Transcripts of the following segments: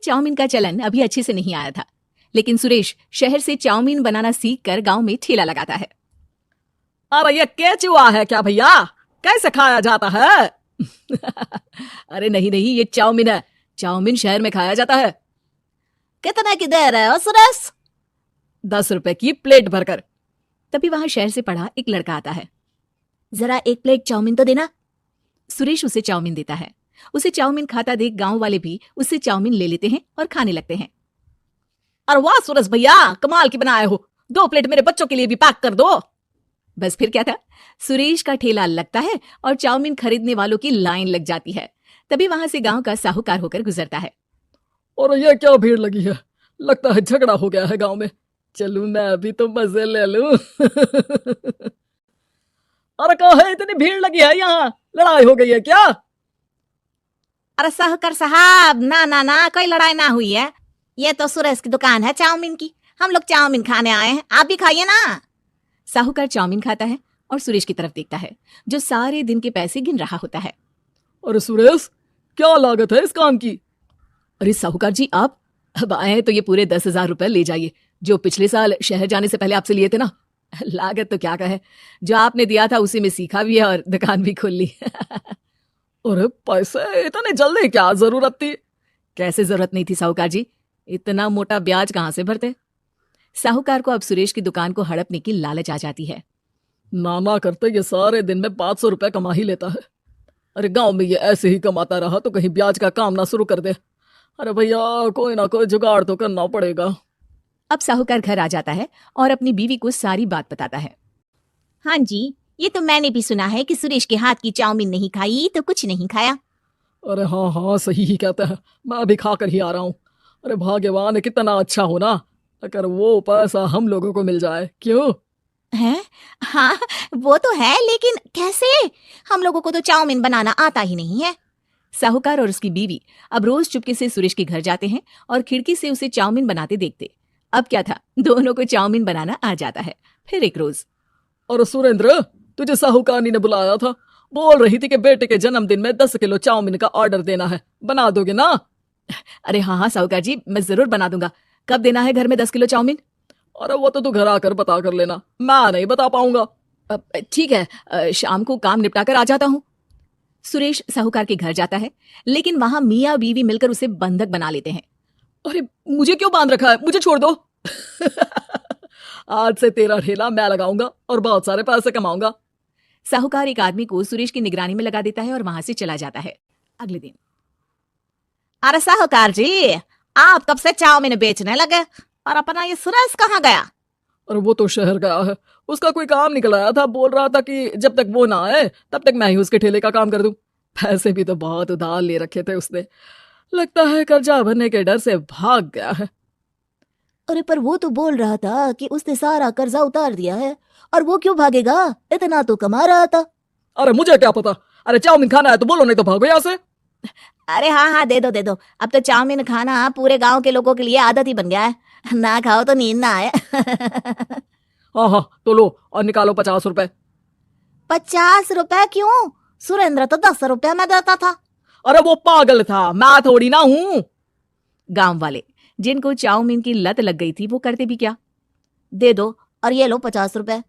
Chowmein का चलन अभी अच्छे से नहीं आया था, लेकिन सुरेश शहर से चाउमीन बनाना सीख कर गाँव में ठेला लगाता है। अरे ये केचुआ है क्या भैया? कैसे खाया जाता है? अरे नहीं नहीं, ये चाउमीन है। चाउमीन शहर में खाया जाता है। कितने की दे रहे हो सुरेश? 10 रुपए की प्लेट भरकर। तभी वहां शहर से पढ़ा एक लड़का आता है। जरा एक प्लेट चाउमीन तो देना। सुरेश उसे चाउमीन देता है। उसे चाउमीन खाता देख गांव वाले भी उससे चाउमीन ले लेते हैं और खाने लगते हैं। अरे वाह सुरेश भैया, कमाल की बनाए हो। 2 प्लेट मेरे बच्चों के लिए भी पैक कर दो। बस फिर क्या था, सुरेश का ठेला लगता है और चाउमीन खरीदने वालों की लाइन लग जाती है। तभी वहां से गांव का साहूकार होकर गुजरता है। और ये क्या भीड़ लगी है? लगता है झगड़ा हो गया है गांव में। चलूं मैं अभी तो मजे ले लूं। अरे कहा है इतनी भीड़ लगी है यहाँ? लड़ाई हो गई है क्या? अरे साहूकार साहब, ना ना ना, कोई लड़ाई ना हुई है। ये तो सुरेश की दुकान है चाउमीन की। हम लोग चाउमीन खाने आए हैं, आप भी खाइए ना। साहूकार चाउमीन खाता है और सुरेश की तरफ देखता है, जो सारे दिन के पैसे गिन रहा होता है। अरे सुरेश, क्या लागत है इस काम की? अरे साहूकार जी, आप अब आए हैं तो ये पूरे 10,000 रुपए ले जाइए, जो पिछले साल शहर जाने से पहले आपसे लिए थे ना। लागत तो क्या कहे, जो आपने दिया था उसी में सीखा भी है और दुकान भी खोल ली। अरे पैसे इतने जल्दी क्या जरूरत थी? कैसे जरूरत नहीं थी साहूकार जी, इतना मोटा ब्याज कहाँ से भरते। साहूकार को अब सुरेश की दुकान को हड़पने की लालच आ जाती है। नाना करते ये सारे दिन में 500 रुपए कमा ही लेता है। अरे गांव में ये ऐसे ही कमाता रहा तो कहीं ब्याज का काम ना शुरू कर दे। अरे भैया, कोई ना कोई जुगाड़ तो करना पड़ेगा। अब साहूकार घर आ जाता है और अपनी बीवी को सारी बात बताता है। हाँ जी, ये तो मैंने भी सुना है कि सुरेश के हाथ की चाउमीन नहीं खाई तो कुछ नहीं खाया। अरे हाँ हाँ, सही ही कहते हैं। मैं अभी खा कर ही आ रहा हूँ। अरे भाग्यवान, कितना अच्छा हो ना अगर वो पैसा हम लोगों को मिल जाए। क्यों? हैं? हाँ, वो तो है, लेकिन कैसे? हम लोगों को तो चाउमीन बनाना आता ही नहीं है। साहूकार और उसकी बीवी अब रोज चुपके से सुरेश के घर जाते हैं और खिड़की से उसे चाउमीन बनाते देखते। अब क्या था, दोनों को चाउमीन बनाना आ जाता है। फिर एक रोज, और सुरेंद्र, तुझे साहूकारनी ने बुलाया था। बोल रही थी कि बेटे के जन्मदिन में 10 किलो चाउमीन का ऑर्डर देना है। बना दोगे ना? अरे हाँ हाँ साहूकार जी, मैं जरूर बना दूंगा। कब देना है घर में 10 किलो चाउमीन? अरे वो तो तू घर आकर बता कर लेना, मैं नहीं बता पाऊंगा। ठीक है, शाम को काम निपटा कर आ जाता हूँ। सुरेश साहूकार के घर जाता है, लेकिन वहां मियाँ बीवी मिलकर उसे बंधक बना लेते हैं। अरे मुझे क्यों बांध रखा है? मुझे छोड़ दो। आज से तेरा ठेला मैं लगाऊंगा और बहुत सारे पैसे कमाऊंगा। साहूकार एक आदमी को सुरेश की निगरानी में लगा देता है और वहां से चला जाता है। अगले दिन, अरे साहूकार जी, आप कब से चाउमीन बेचने लगे और अपना ये सुरेश कहाँ गया? और वो तो शहर गया है। उसका कोई काम निकल आया था। बोल रहा था कि जब तक वो ना आए तब तक मैं ही उसके ठेले का काम कर दूं। पैसे भी तो बहुत उधार ले रखे थे उसने। लगता है कर्जा भरने के डर से भाग गया है। अरे पर वो तो बोल रहा था कि उसने सारा कर्जा उतार दिया है। और वो क्यों भागेगा? इतना तो कमा रहा था। अरे मुझे क्या पता। अरे चाउमीन खाना है तो बोलो, नहीं तो भागो यहाँ से। अरे हाँ हाँ, दे दो दे दो। अब तो चाउमीन खाना पूरे गांव के लोगों के लिए आदत ही बन गया है। ना खाओ तो नींद ना आए। हाँ हाँ, तो लो और निकालो 50 रुपए। 50 रुपए क्यों? सुरेंद्र तो 10 रुपए में देता था। अरे वो पागल था, मैं थोड़ी ना हूं। गांव वाले, जिनको चाउमीन की लत लग गई थी, वो करते भी क्या, दे दो और ये लो 50 रुपए।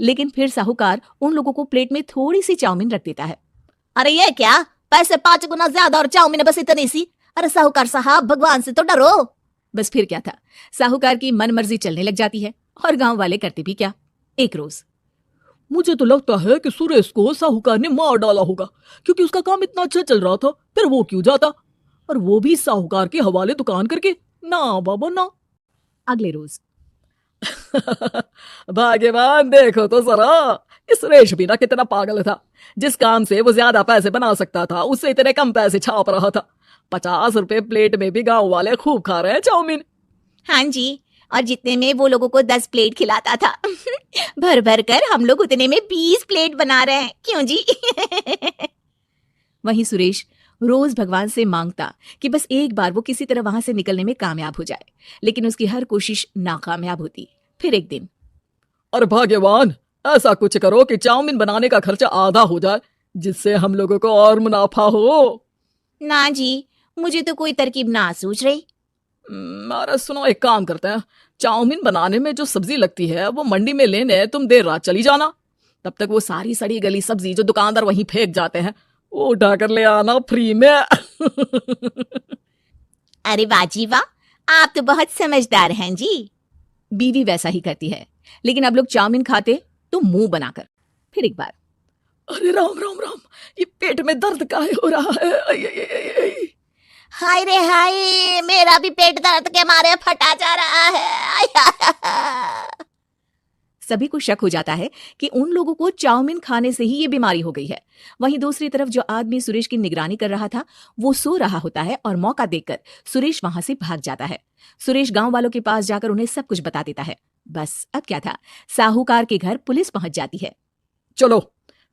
लेकिन फिर साहूकार उन लोगों को प्लेट में थोड़ी सी चाउमीन रख देता है। अरे ये क्या, पैसे 5 गुना ज्यादा और चाउमीन बस इतनी सी। अरे साहूकार साहब, भगवान से तो डरो। बस फिर क्या था, साहूकार की मनमर्जी चलने लग जाती है और गांव वाले करते भी क्या। एक रोज, मुझे तो लगता है कि सुरेश को साहूकार ने मार डाला होगा, क्योंकि उसका काम इतना अच्छा चल रहा था। फिर वो क्यों जाता, और वो भी साहूकार के हवाले दुकान करके? ना बाबा ना। अगले रोज, भाग्यवान, देखो तो जरा, इस सुरेश भी ना कितना पागल था। जिस काम से वो ज्यादा पैसे बना सकता था, उससे इतने कम पैसे छाप रहा था। 50 रुपए प्लेट में भी गांव वाले खूब खा रहे हैं चाउमीन। हाँ जी, और जितने में वो लोगों को 10 प्लेट खिलाता था, भर भर कर हम लोग उतने में 20 प्लेट बना रहे हैं। क्यों जी? वहीं सुरेश रोज भगवान से मांगता कि बस एक बार वो किसी तरह वहां से निकलने में कामयाब हो जाए, लेकिन उसकी हर कोशिश नाकामयाब होती। फिर एक दिन, अरे भाग्यवान, ऐसा कुछ करो कि चाउमीन बनाने का खर्चा आधा हो जाए, जिससे हम लोगों को और मुनाफा हो। ना जी, मुझे तो कोई तरकीब ना सूझ रही। अरे सुनो, एक काम करते हैं, चाउमीन बनाने में जो सब्जी लगती है वो मंडी में लेने तुम देर रात चली जाना। तब तक वो सारी सड़ी गली सब्जी जो दुकानदार वहीं फेंक जाते हैं वो उठा कर ले आना फ्री में। अरे वाजी वाह, आप तो बहुत समझदार हैं जी। बीवी वैसा ही करती है, लेकिन अब लोग चाउमीन खाते तो मुंह बनाकर। फिर एक बार, अरे राम राम राम, ये पेट में दर्द काहे हो रहा है? आई, आई, आई, आई, आई। हाय रे हाय, मेरा भी पेट दर्द के मारे फटा जा रहा है। सभी को शक हो जाता है कि उन लोगों को चाउमीन खाने से ही ये बीमारी हो गई है। वहीं दूसरी तरफ जो आदमी सुरेश की निगरानी कर रहा था वो सो रहा होता है और मौका देखकर सुरेश वहां से भाग जाता है। सुरेश गांव वालों के पास जाकर उन्हें सब कुछ बता देता है। बस अब क्या था, साहूकार के घर पुलिस पहुंच जाती है। चलो,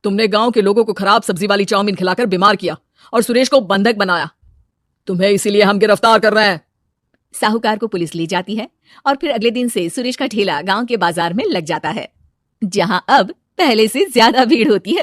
तुमने गांव के लोगों को खराब सब्जी वाली चाउमीन खिलाकर बीमार किया और सुरेश को बंधक बनाया। तुम्हें इसीलिए हम गिरफ्तार कर रहे हैं। साहूकार को पुलिस ले जाती है और फिर अगले दिन से सुरेश का ठेला गांव के बाजार में लग जाता है, जहां अब पहले से ज्यादा भीड़ होती है।